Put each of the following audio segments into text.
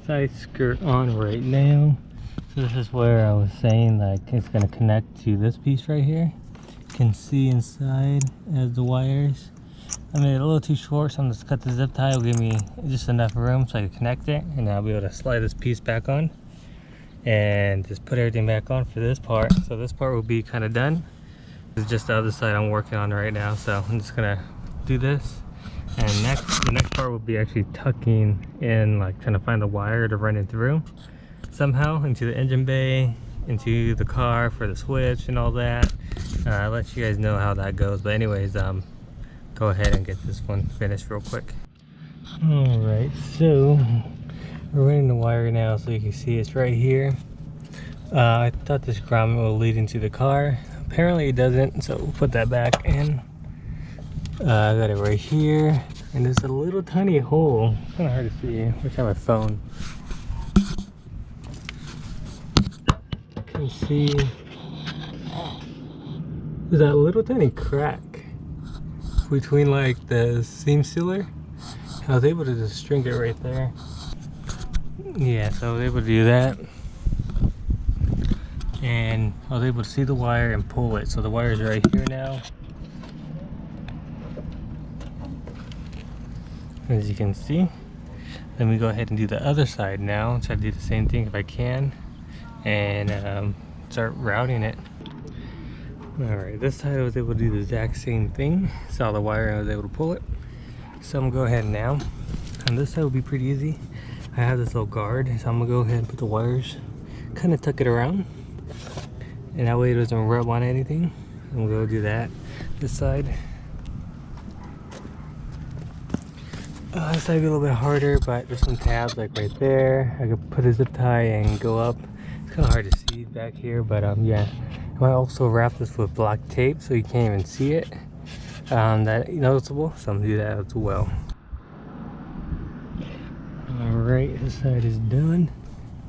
side skirt on right now. So this is where I was saying like it's gonna connect to this piece right here. You can see inside as the wires. I made it a little too short, so I'm just cut the zip tie. It'll give me just enough room so I can connect it, and I'll be able to slide this piece back on and just put everything back on for this part. So this part will be kind of done. This is just the other side I'm working on right now, so I'm just gonna do this. And the next part will be actually tucking in, like trying to find the wire to run it through somehow into the engine bay, into the car for the switch and all that. I'll let you guys know how that goes. But anyways, go ahead and get this one finished real quick. Alright, so we're running the wire now, so you can see it's right here. I thought this grommet will lead into the car. Apparently it doesn't, so we'll put that back in. I got it right here, and there's a little tiny hole. It's kind of hard to see. Wish I had my phone. You can see there's that little tiny crack between like the seam sealer. I was able to just string it right there. Yeah, so I was able to do that, and I was able to see the wire and pull it. So the wire is right here now. As you can see, let me go ahead and do the other side now. Try to do the same thing if I can, and start routing it. Alright, this side I was able to do the exact same thing. Saw the wire and I was able to pull it. So I'm gonna go ahead now. And this side will be pretty easy. I have this little guard, so I'm gonna go ahead and put the wires, kind of tuck it around, and that way it doesn't rub on anything. I'm gonna go do that. This side. This side will be a little bit harder, but there's some tabs like right there. I could put a zip tie and go up. It's kind of hard to see back here, but yeah. I might also wrap this with black tape so you can't even see it. That noticeable, so I'm gonna do that as well. Alright, this side is done.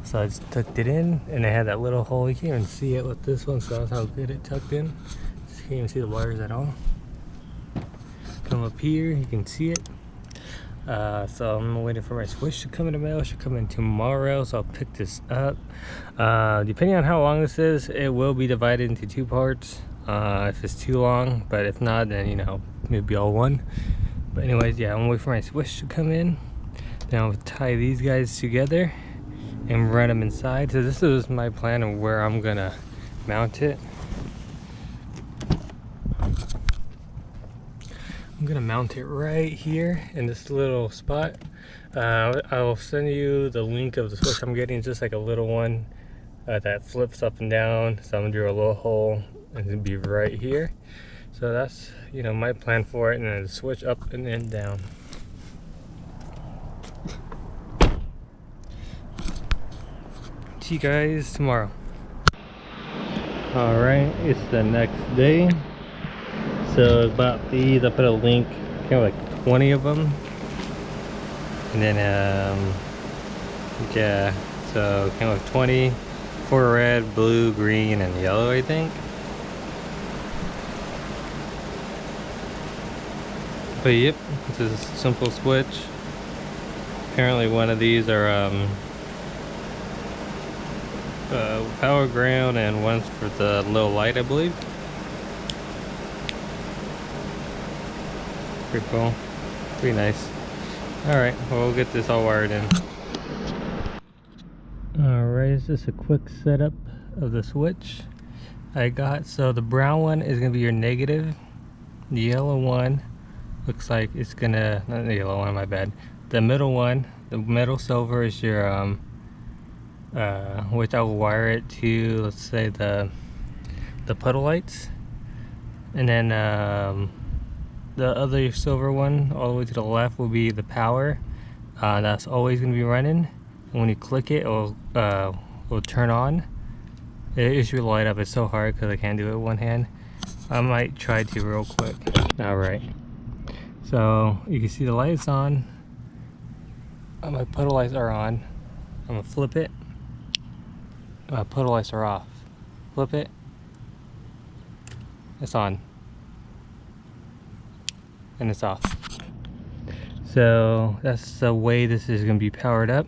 So I just tucked it in, and I had that little hole. You can't even see it with this one, so that's how good it tucked in. Just can't even see the wires at all. Come up here, you can see it. So I'm waiting for my switch to come in the mail. It should come in tomorrow, so I'll pick this up. Depending on how long this is, it will be divided into two parts if it's too long, but if not, then you know, maybe all one. But anyways, yeah, I'm waiting for my switch to come in. Then I'll tie these guys together and run them inside. So this is my plan of where I'm gonna mount it. I'm gonna mount it right here in this little spot. I'll send you the link of the switch I'm getting, just like a little one that flips up and down. So I'm gonna drill a little hole and it'll be right here. So that's, you know, my plan for it, and then switch up and then down. See you guys tomorrow. All right, it's the next day. So about these, I put a link, kind of like 20 of them, and then yeah, so kind of like 20 for red, blue, green, and yellow, I think. But yep, this is a simple switch. Apparently one of these are power ground, and one's for the low light, I believe. Pretty cool, pretty nice. Alright, well, we'll get this all wired in. Alright, it's just a quick setup of the switch I got. So the brown one is gonna be your negative. The yellow one looks like it's gonna, not the yellow one, my bad. The middle one, the middle silver, is your which I will wire it to, let's say the puddle lights, and then the other silver one all the way to the left will be the power. That's always going to be running, and when you click it, it will turn on. It should light up. It's so hard because I can't do it with one hand. I might try to real quick. Alright, so you can see the lights on. My puddle lights are on. I'm going to flip it. My puddle lights are off. Flip it. It's on. And it's off. So that's the way this is going to be powered up.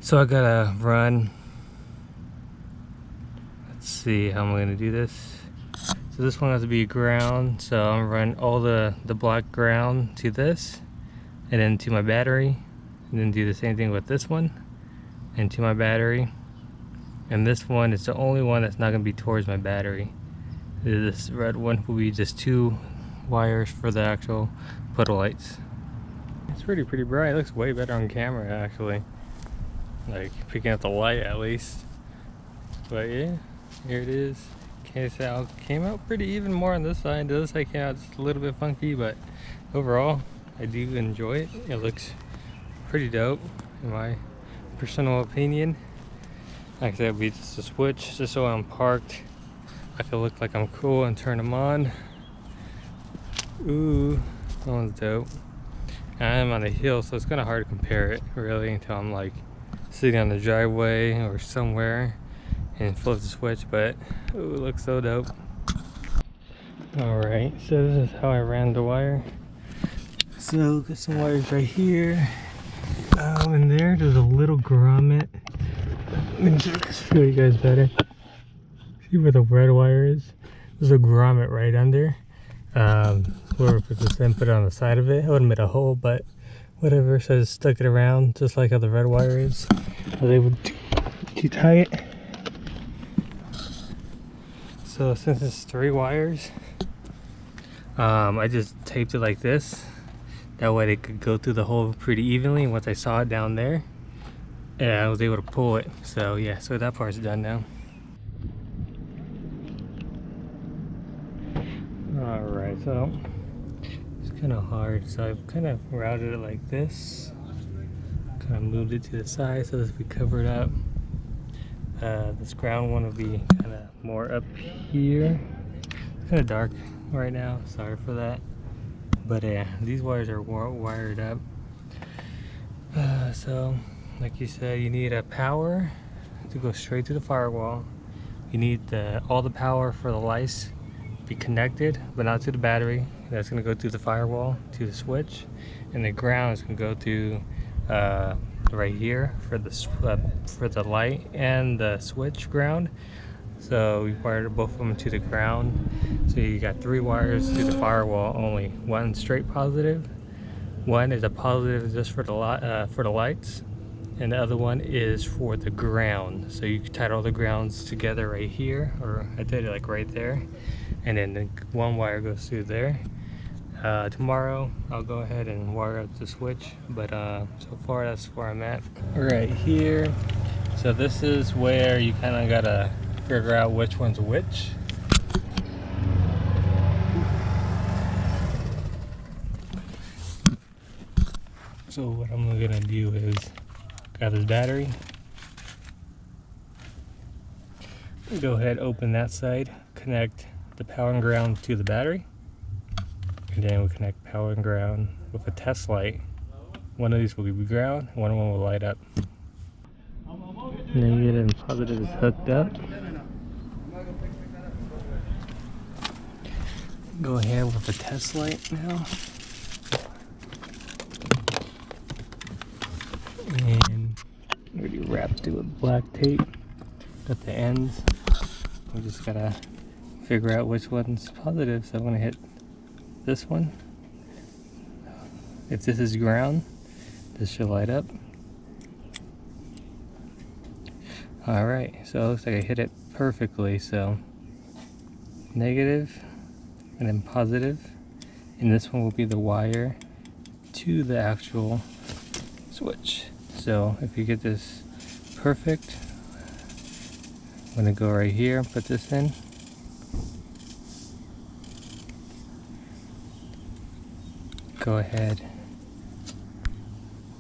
So I gotta run. Let's see how I'm gonna do this. So this one has to be ground, so I'm gonna run all the black ground to this, and then to my battery, and then do the same thing with this one, and to my battery. And this one is the only one that's not gonna be towards my battery. This red one will be just 2 wires for the actual puddle lights. It's pretty bright. It looks way better on camera actually. Like picking up the light at least. But yeah, here it is. Came out pretty even more on this side. The other side came out just a little bit funky, but overall I do enjoy it. It looks pretty dope in my personal opinion. Like I said, it'd be just a switch, just so I'm parked, I can look like I'm cool and turn them on. Ooh, that one's dope. I'm on a hill, so it's kind of hard to compare it really until I'm like sitting on the driveway or somewhere and flip the switch, but ooh, it looks so dope. Alright, so this is how I ran the wire. So got some wires right here. And there's a little grommet. Let me just show you guys better. See where the red wire is? There's a grommet right under. Whoever put this in, put it on the side of it. I would have made a hole, but whatever. So I just stuck it around, just like how the red wire is. I was able to tie it. So since it's 3 wires, I just taped it like this. That way they could go through the hole pretty evenly. Once I saw it down there, and I was able to pull it. So yeah, so that part's done now. Alright, so it's kind of hard. So I've kind of routed it like this. Kind of moved it to the side so this will be covered up. This ground one will be kind of more up here. It's kind of dark right now, sorry for that. But yeah, these wires are wired up. So like you said, you need a power to go straight to the firewall. You need all the power for the lights be connected, but not to the battery. That's going to go through the firewall to the switch, and the ground is going to go to right here for the light and the switch ground. So we wired both of them to the ground. So you got 3 wires to the firewall only. One straight positive, one is a positive just for the lights, and the other one is for the ground. So you tied all the grounds together right here, or I did it like right there, and then the one wire goes through there. Tomorrow I'll go ahead and wire up the switch, but so far that's where I'm at right here. So this is where you kind of gotta figure out which one's which. So what I'm gonna do is grab this battery, go ahead, open that side, connect the power and ground to the battery, and then we'll connect power and ground with a test light. One of these will be ground, one of them will light up. Negative and positive is hooked up. Go ahead with the test light now. And already wrapped it with black tape at the ends. We just gotta figure out which one's positive. So I'm gonna hit this one. If this is ground, this should light up. Alright, so it looks like I hit it perfectly. So negative and then positive, and this one will be the wire to the actual switch. So if you get this perfect, I'm gonna go right here and put this in. Go ahead,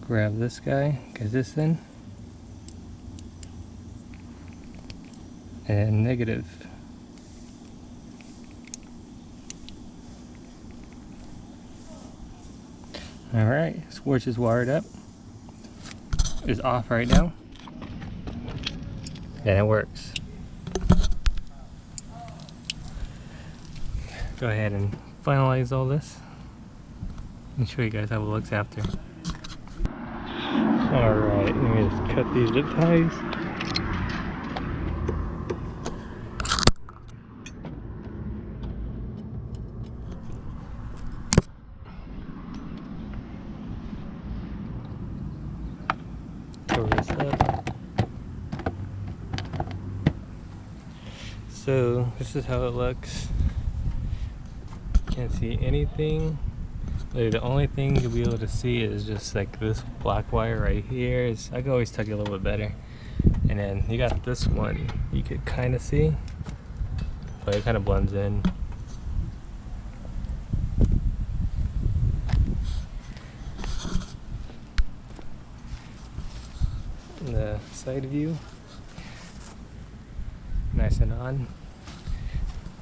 grab this guy, get this in, and negative. Alright, switch is wired up. Is off right now. And it works. Go ahead and finalize all this and show you guys how it looks after. Alright, Let me just cut these zip ties. Cover this up. So this is how it looks. Can't see anything. Like, the only thing you'll be able to see is just like this black wire right here. I can always tuck it a little bit better. And then you got this one you could kind of see, but it kind of blends in. The side view, nice and on.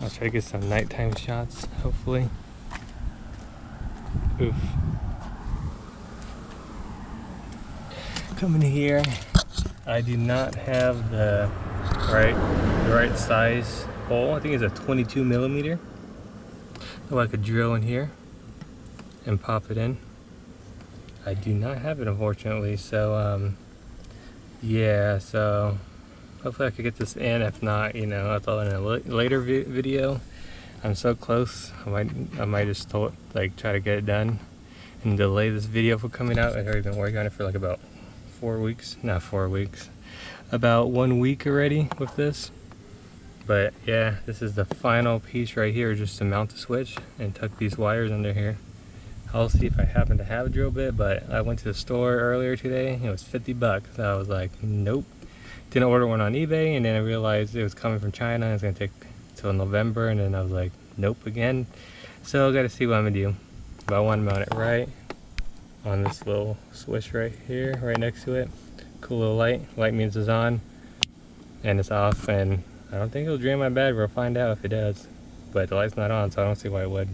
I'll try to get some nighttime shots, hopefully. Oof. Coming here, I do not have the right size hole. I think it's a 22 millimeter. So I could drill in here and pop it in. I do not have it, unfortunately. So yeah, so hopefully I could get this in. If not, you know, I'll throw it in a later video. I'm so close. I might just try to get it done and delay this video from coming out. I've already been working on it for like about 4 weeks. Not 4 weeks. About 1 week already with this. But yeah, this is the final piece right here, just to mount the switch and tuck these wires under here. I'll see if I happen to have a drill bit, but I went to the store earlier today. It was 50 bucks. So I was like, nope. Didn't order one on eBay, and then I realized it was coming from China. It's gonna take till November, and then I was like, nope again. So I gotta see what I'm gonna do. But I want to mount it right on this little switch right here, right next to it. Cool little light. Light means it's on, and it's off, and I don't think it'll drain my battery. We'll find out if it does. But the light's not on, so I don't see why it would.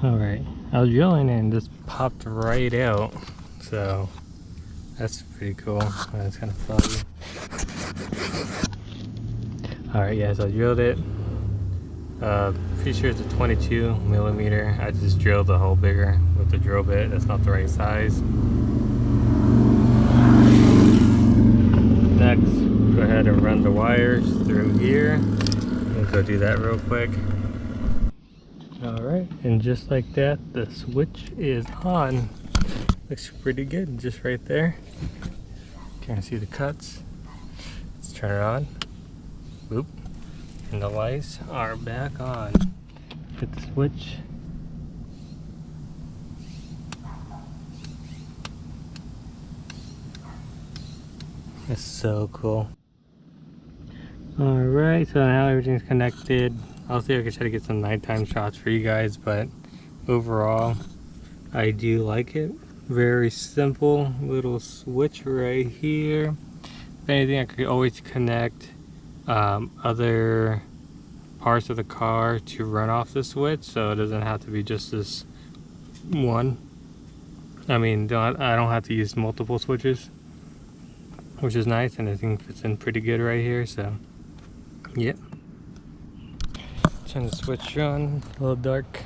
Alright, I was drilling and it just popped right out, so that's pretty cool. That's kind of foggy. Alright, yeah, so I drilled it. Pretty sure it's a 22 millimeter. I just drilled the hole bigger with the drill bit. That's not the right size. Next, go ahead and run the wires through here. We'll go do that real quick. Alright, and just like that, the switch is on. Looks pretty good, just right there. Can't see the cuts. Let's turn it on. Boop. And the lights are back on. Hit the switch. That's so cool. Alright, so now everything's connected. I'll see if I can try to get some nighttime shots for you guys, but overall, I do like it. Very simple little switch right here. If anything, I could always connect other parts of the car to run off the switch, so it doesn't have to be just this one. I mean, I don't have to use multiple switches, which is nice, and I think fits in pretty good right here, so yep. Turn the switch on, a little dark.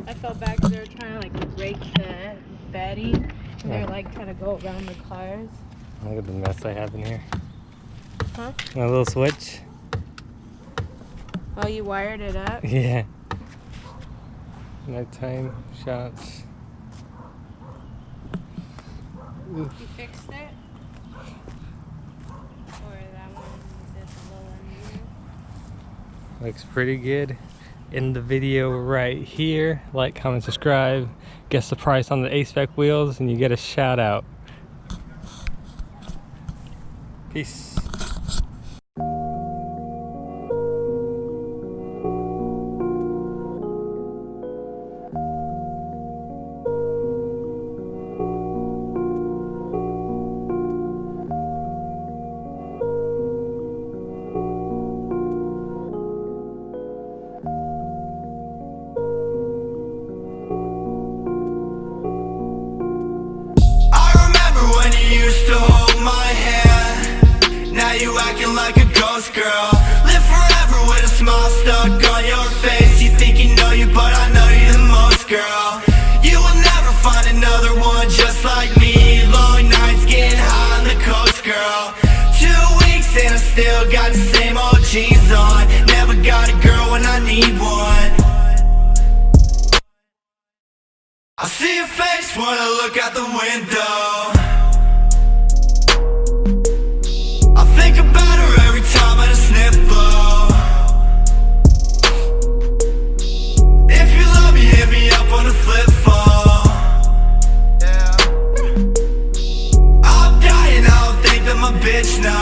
I felt bad because they were trying to like break the bedding, and they're like trying to go around the cars. Look at the mess I have in here. Huh? My little switch. Oh, you wired it up? Yeah. Nighttime shots. You fixed it? Or that one is just a little uneven? Looks pretty good. In the video right here, like, comment, subscribe, guess the price on the A-Spec wheels, and you get a shout out. Peace. You acting like a ghost girl. Live forever with a smile stuck on your face. You think you know you, but I know you the most, girl. You will never find another one just like me. girl. 2 weeks and I still got the same old jeans on. Never got a girl when I need one. I see your face when I look out the window. I think about her every time I sniff blow. If you love me, hit me up on the flip phone. Yeah. I'm dying, I don't think that my bitch knows.